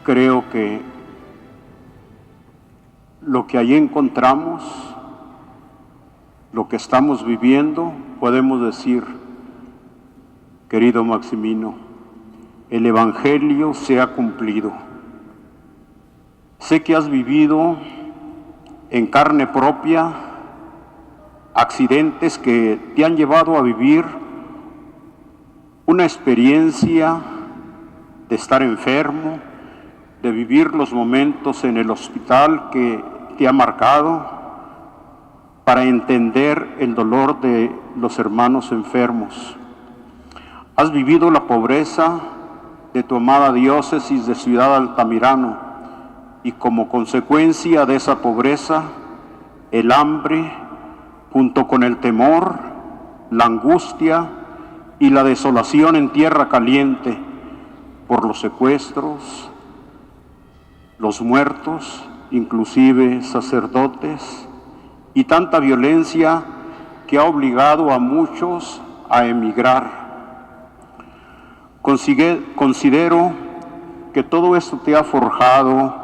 Creo que lo que allí encontramos, lo que estamos viviendo, podemos decir, querido Maximino, el Evangelio se ha cumplido. Sé que has vivido en carne propia accidentes que te han llevado a vivir una experiencia de estar enfermo, de vivir los momentos en el hospital que te ha marcado, para entender el dolor de los hermanos enfermos. Has vivido la pobreza de tu amada diócesis de Ciudad Altamirano y como consecuencia de esa pobreza, el hambre, junto con el temor, la angustia y la desolación en tierra caliente por los secuestros, los muertos, inclusive sacerdotes, y tanta violencia que ha obligado a muchos a emigrar. Considero que todo esto te ha forjado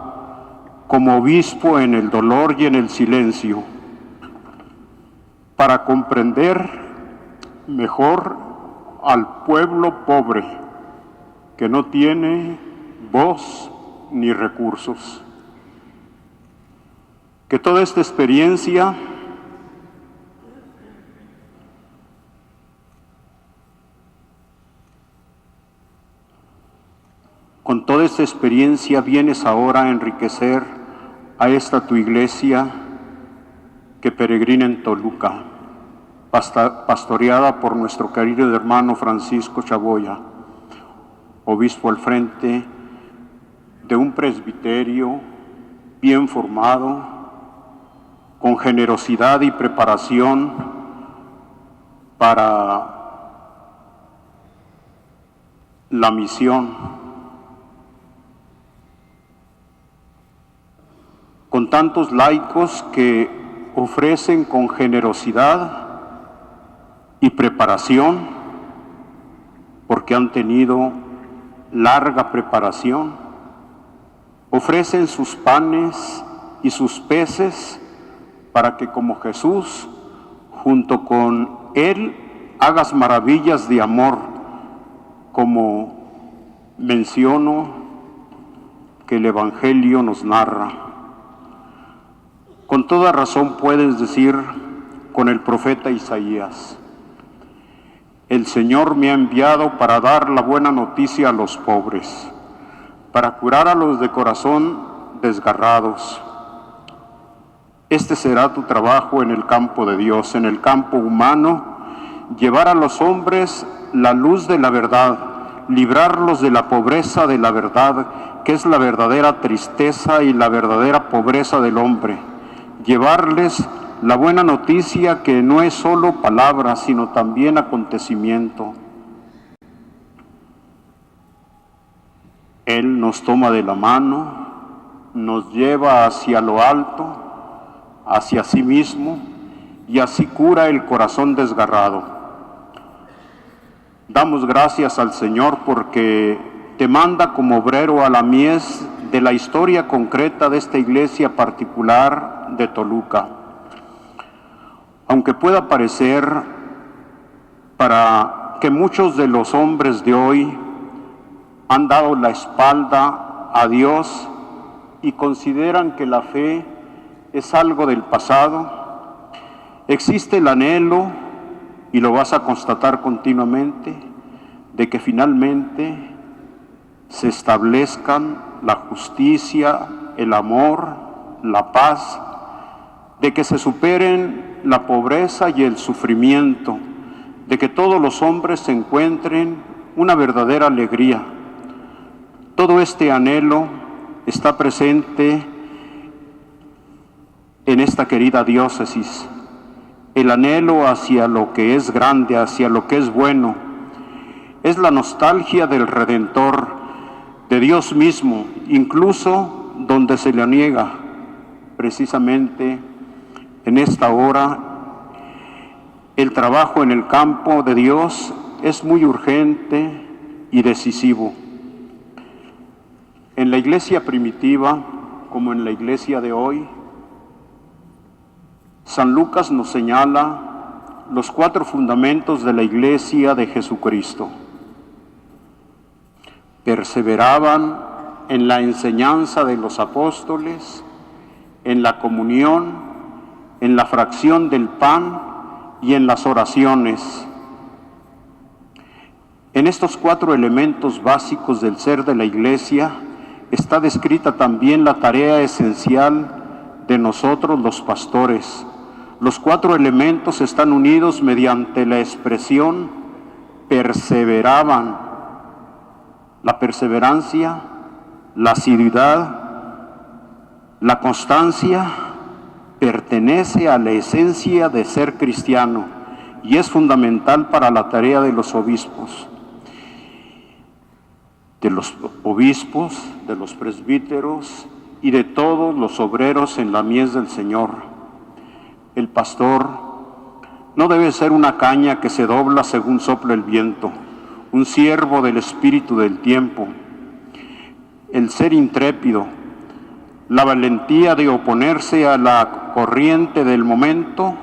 como obispo en el dolor y en el silencio, para comprender mejor al pueblo pobre que no tiene voz ni recursos. Que toda esta experiencia vienes ahora a enriquecer a esta tu iglesia que peregrina en Toluca, pastoreada por nuestro querido hermano Francisco Chaboya, obispo al frente de un presbiterio bien formado, con generosidad y preparación para la misión, con tantos laicos que ofrecen con generosidad y preparación, porque han tenido larga preparación, ofrecen sus panes y sus peces para que como Jesús, junto con Él, hagas maravillas de amor, como menciono que el Evangelio nos narra. Con toda razón puedes decir con el profeta Isaías: el Señor me ha enviado para dar la buena noticia a los pobres, para curar a los de corazón desgarrados. Este será tu trabajo en el campo de Dios, en el campo humano, llevar a los hombres la luz de la verdad, librarlos de la pobreza de la verdad, que es la verdadera tristeza y la verdadera pobreza del hombre. Llevarles la buena noticia que no es solo palabra, sino también acontecimiento. Él nos toma de la mano, nos lleva hacia lo alto, hacia sí mismo, y así cura el corazón desgarrado. Damos gracias al Señor porque te manda como obrero a la mies de la historia concreta de esta iglesia particular de Toluca. Aunque pueda parecer para que muchos de los hombres de hoy han dado la espalda a Dios y consideran que la fe es algo del pasado, existe el anhelo, y lo vas a constatar continuamente, de que finalmente se establezcan la justicia, el amor, la paz, de que se superen la pobreza y el sufrimiento, de que todos los hombres se encuentren una verdadera alegría. Todo este anhelo está presente en esta querida diócesis, el anhelo hacia lo que es grande, hacia lo que es bueno, es la nostalgia del Redentor, de Dios mismo, incluso donde se le niega. Precisamente en esta hora, el trabajo en el campo de Dios es muy urgente y decisivo. En la iglesia primitiva, como en la iglesia de hoy, San Lucas nos señala los 4 fundamentos de la iglesia de Jesucristo. Perseveraban en la enseñanza de los apóstoles, en la comunión, en la fracción del pan y en las oraciones. En estos 4 elementos básicos del ser de la iglesia está descrita también la tarea esencial de nosotros los pastores. Los 4 elementos están unidos mediante la expresión perseveraban. La perseverancia, la asiduidad, la constancia pertenece a la esencia de ser cristiano y es fundamental para la tarea de los obispos. De los presbíteros y de todos los obreros en la mies del Señor. El pastor no debe ser una caña que se dobla según sopla el viento, un siervo del espíritu del tiempo. El ser intrépido, la valentía de oponerse a la corriente del momento,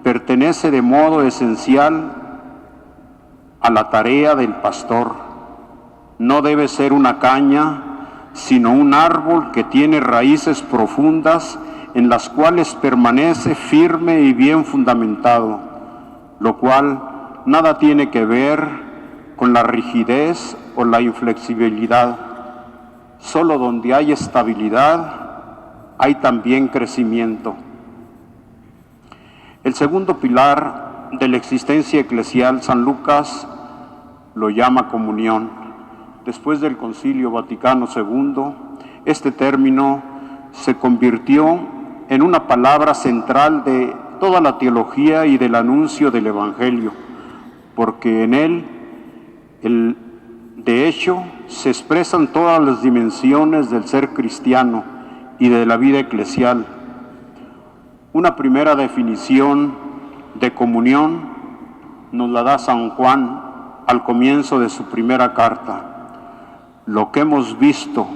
pertenece de modo esencial a la tarea del pastor. No debe ser una caña, sino un árbol que tiene raíces profundas en las cuales permanece firme y bien fundamentado, lo cual nada tiene que ver con la rigidez o la inflexibilidad. Solo donde hay estabilidad, hay también crecimiento. El segundo pilar de la existencia eclesial, San Lucas lo llama comunión. Después del Concilio Vaticano II, este término se convirtió en una palabra central de toda la teología y del anuncio del Evangelio, porque en él, de hecho, se expresan todas las dimensiones del ser cristiano y de la vida eclesial. Una primera definición de comunión nos la da San Juan al comienzo de su primera carta. Lo que hemos visto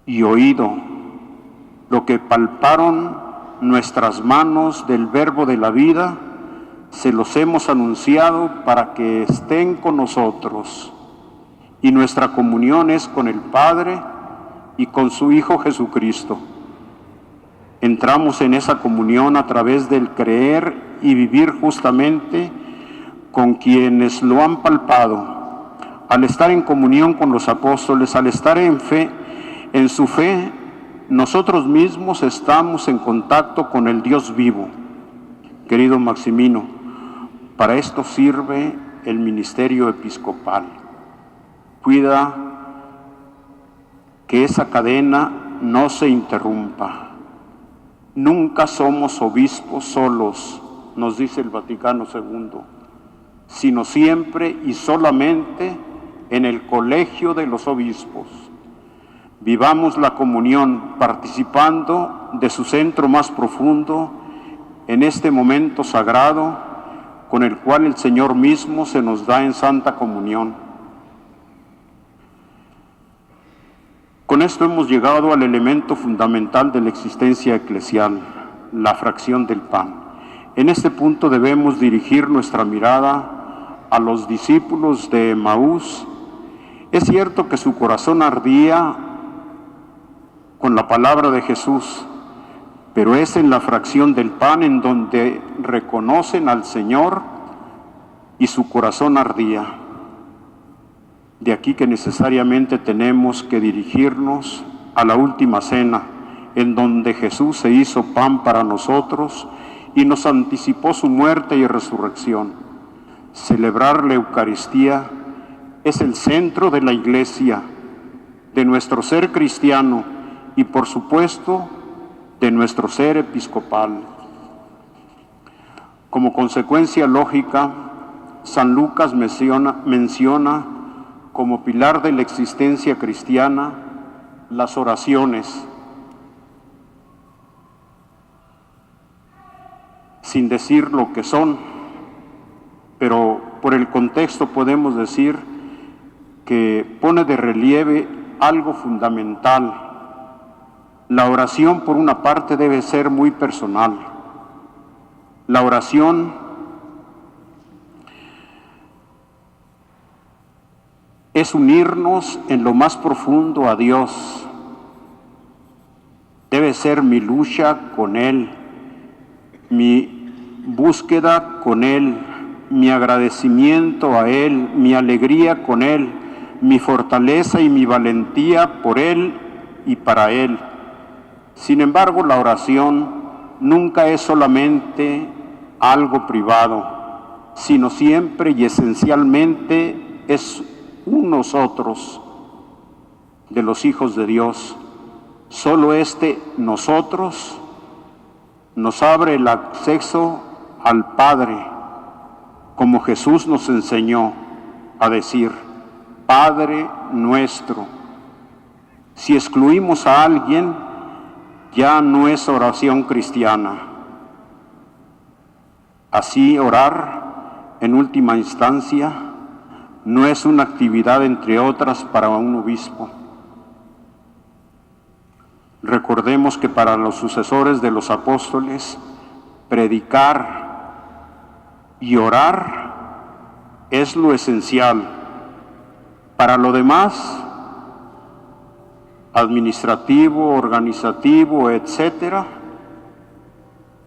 y oído, lo que palparon nuestras manos del verbo de la vida, se los hemos anunciado para que estén con nosotros. Y nuestra comunión es con el Padre y con su Hijo Jesucristo. Entramos en esa comunión a través del creer y vivir justamente con quienes lo han palpado. Al estar en comunión con los apóstoles, al estar en su fe, nosotros mismos estamos en contacto con el Dios vivo. Querido Maximino, para esto sirve el ministerio episcopal. Cuida que esa cadena no se interrumpa. Nunca somos obispos solos, nos dice el Vaticano II, sino siempre y solamente en el colegio de los obispos. Vivamos la comunión participando de su centro más profundo en este momento sagrado con el cual el Señor mismo se nos da en santa comunión. Con esto hemos llegado al elemento fundamental de la existencia eclesial, la fracción del pan. En este punto debemos dirigir nuestra mirada a los discípulos de Emaús. Es cierto que su corazón ardía con la palabra de Jesús, pero es en la fracción del pan en donde reconocen al Señor y su corazón ardía. De aquí que necesariamente tenemos que dirigirnos a la última cena, en donde Jesús se hizo pan para nosotros y nos anticipó su muerte y resurrección. Celebrar la Eucaristía es el centro de la Iglesia, de nuestro ser cristiano y, por supuesto, de nuestro ser episcopal. Como consecuencia lógica, San Lucas menciona como pilar de la existencia cristiana las oraciones, sin decir lo que son, pero por el contexto podemos decir que pone de relieve algo fundamental. La oración, por una parte, debe ser muy personal. La oración es unirnos en lo más profundo a Dios. Debe ser mi lucha con Él, mi búsqueda con Él, mi agradecimiento a Él, mi alegría con Él, mi fortaleza y mi valentía por Él y para Él. Sin embargo, la oración nunca es solamente algo privado, sino siempre y esencialmente es un nosotros de los hijos de Dios. Solo nosotros nos abre el acceso al Padre, como Jesús nos enseñó a decir, Padre nuestro. Si excluimos a alguien, ya no es oración cristiana. Así, orar, en última instancia, no es una actividad entre otras para un obispo. Recordemos que para los sucesores de los apóstoles, predicar y orar es lo esencial. Para lo demás, administrativo, organizativo, etcétera,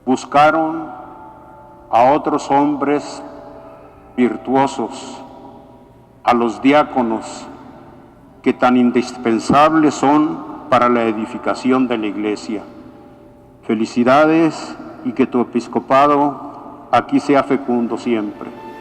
buscaron a otros hombres virtuosos, a los diáconos, que tan indispensables son para la edificación de la Iglesia. Felicidades y que tu episcopado aquí sea fecundo siempre.